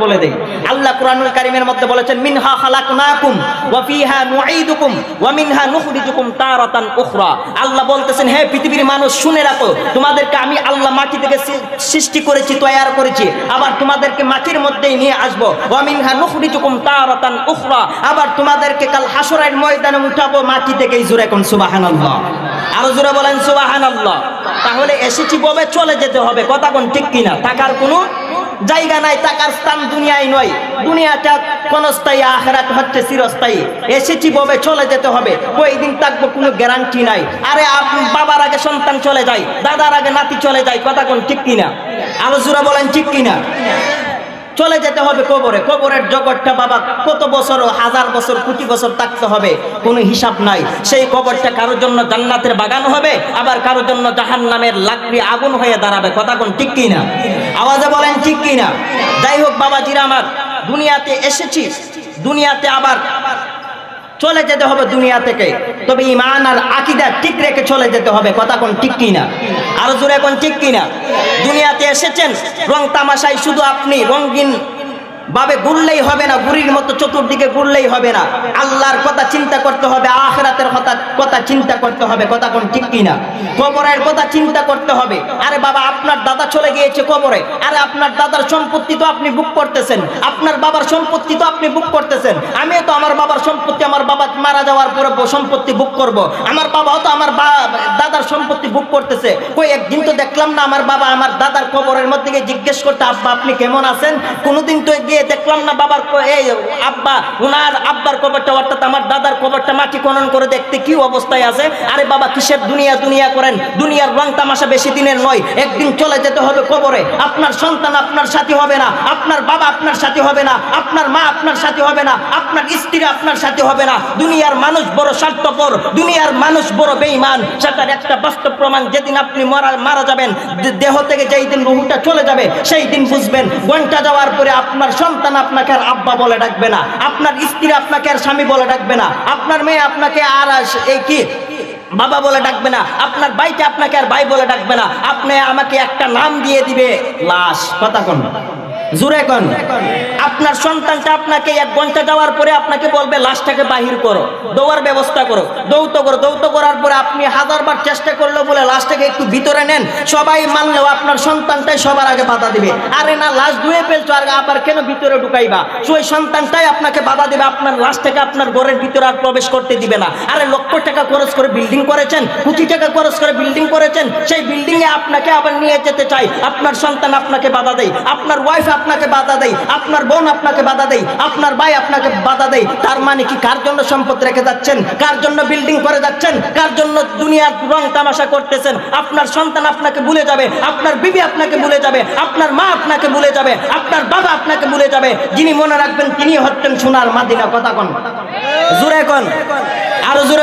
বলে দেই। আল্লাহ কুরআনুল কারীমের মধ্যে বলেছেন মিনহা খালাকনাকুম ওয়া ফিহা নুঈদুকুম ওয়া মিনহা নুখরিজুকুম তারাতান উখরা। আল্লাহ বলতেছেন হে পৃথিবীর মানুষ শুনে রাখো, তোমাদেরকে আমি আল্লাহ মাটি থেকে সৃষ্টি করেছি, তৈয়ার করেছি, আবার তোমাদেরকে মাটির মধ্যেই নিয়ে আসব। ওয়া মিনহা নুখরিজুকুম তারাতান উখরা, আবার তোমাদেরকে কাল হাসরের ময়দানে উঠাবো মাটি থেকেই। জোরে কোন সুবহানাল্লাহ, আরো জোরে বলেন সুবহানাল্লাহ। তাহলে এসেছি ববে চলে যেতে হবে, কথা কোন ঠিক কিনা? টাকার কোনো জায়গা নাই, টাকার স্থান দুনিয়ায় নয়, দুনিয়াটা ক্ষণস্থায়ী, আখিরাত হচ্ছে চিরস্থায়ী। এসেছি ববে চলে যেতে হবে, কয়দিন থাকবো কোনো গ্যারান্টি নাই। আরে বাবার আগে সন্তান চলে যায়, দাদার আগে নাতি চলে যায়, কথা কোন ঠিক কিনা? আরো জোরে বলেন ঠিক কিনা? চলে যেতে হবে কবরে। কবরের জগৎটা বাবা কত বছর, হাজার বছর, কোটি বছর থাকতে হবে, কোনো হিসাব নাই। সেই কবরটা কারোর জন্য জান্নাতের বাগান হবে, আবার কারোর জন্য জাহান্নামের লাকড়ি আগুন হয়ে দাঁড়াবে, কথা কোন ঠিক কিনা? আওয়াজে বলেন ঠিক কিনা? যাই হোক বাবাজিরা আমার, দুনিয়াতে এসেছি, দুনিয়াতে আবার চলে যেতে হবে দুনিয়া থেকে, তবে ঈমান আর আকীদা ঠিক রেখে চলে যেতে হবে, কথা কোন ঠিক কিনা? আরো জোরে কোন ঠিক কিনা? দুনিয়াতে এসেছেন রং তামাশায় শুধু আপনি রঙিন ভাবে ঘুরলেই হবে না, ঘুরির মতো চতুর্দিকে ঘুরলেই হবে না। আল্লাহর কথা চিন্তা করতে হবে, আখিরাতের কথা চিন্তা করতে হবে, কথা কোন ঠিক কিনা? কবরের কথা চিন্তা করতে হবে। আরে বাবা আপনার দাদা চলে গিয়েছে কবরে, আরে আপনার দাদার সম্পত্তি তো আপনি বুক করতেছেন, আপনার বাবার সম্পত্তি তো আপনি বুক করতেছেন। আমিও তো আমার বাবার সম্পত্তি, আমার বাবা মারা যাওয়ার পরে সম্পত্তি বুক করব। আমার বাবাও তো আমার দাদার সম্পত্তি বুক করতেছে। কই একদিন তো দেখলাম না আমার বাবা আমার দাদার কবরের মধ্যে গিয়ে জিজ্ঞেস করতে, আব্বা আপনি কেমন আছেন? কোনোদিন তো গিয়ে দেখলাম না বাবার এই আব্বা উনার আব্বার কবরটা, অর্থাৎ আমার দাদার কবরটা মাটি খনন করে দেখতে কি অবস্থায় আছে। আরে বাবা কিসের দুনিয়া দুনিয়া করেন? দুনিয়ার রং তামাশা বেশি দিনের নয়, একদিন চলে যেতে হবে কবরে। আপনার সন্তান আপনার সাথী হবে না, আপনার বাবা আপনার সাথী হবে না, আপনার মা আপনার সাথী হবে না, আপনার স্ত্রী আপনার সাথী হবে না। দুনিয়ার মানুষ বড় স্বার্থপর, দুনিয়ার মানুষ বড় বেঈমান, সেটার একটা বাস্তব প্রমাণ। যেদিন আপনি মারা যাবেন, দেহ থেকে যেই দিন রূহটা চলে যাবে সেই দিন বুঝবেন। ঘন্টা যাওয়ার পরে আপনার সন্তান আপনাকে আর আব্বা বলে ডাকবে না, আপনার স্ত্রী আপনাকে আর স্বামী বলে ডাকবে না, আপনার মেয়ে আপনাকে আর এই কি বাবা বলে ডাকবে না, আপনার ভাইকে আপনাকে আর ভাই বলে ডাকবে না, আপনি আমাকে একটা নাম দিয়ে দিবে, লাশ, কথা কোন জোরে কোন? আপনার সন্তানটা আপনাকে 1 ঘন্টা যাওয়ার পরে আপনাকে বলবে লাশটাকে বাহির করো, দৌড়ার ব্যবস্থা করো, দৌত করো। দৌত করার পরে আপনি 1000বার চেষ্টা করলেও বলে লাশটাকে একটু ভিতরে নেন, সবাই মানলেও আপনার সন্তানটাই সবার আগে বাধা দিবে। আরে না, লাশ ধুয়ে ফেলছো আর আবার কেন ভিতরে ঢুকাইবা? ওই সন্তানটাই আপনাকে বাধা দিবে, আপনার লাশটাকে আপনার ঘরের ভিতরে আর প্রবেশ করতে দিবে না। আরে লক্ষ টাকা খরচ করে বিল্ডিং করেছেন, কোটি টাকা খরচ করে বিল্ডিং করেছেন, সেই বিল্ডিং এ আপনাকে আবার নিয়ে যেতে চাই, আপনার সন্তান আপনাকে বাধা দেয়, আপনার ওয়াইফ আপনাকে বাধা দেয়, আপনার বোন আপনাকে বাধা দেয়, আপনার ভাই আপনাকে বাধা দেয়। তার মানে কি কার জন্য সম্পদ রেখে যাচ্ছেন? কার জন্য বিল্ডিং করে যাচ্ছেন? কার জন্য দুনিয়ার রং তামাশা করতেছেন? আপনার সন্তান আপনাকে ভুলে যাবে, আপনার বিবি আপনাকে ভুলে যাবে, আপনার মা আপনাকে ভুলে যাবে, আপনার বাবা আপনাকে ভুলে যাবে। যিনি মনে রাখবেন তিনি হচ্ছেন সোনার মাদিনা, কথা কোন জোরে কোন? আরো জোরে।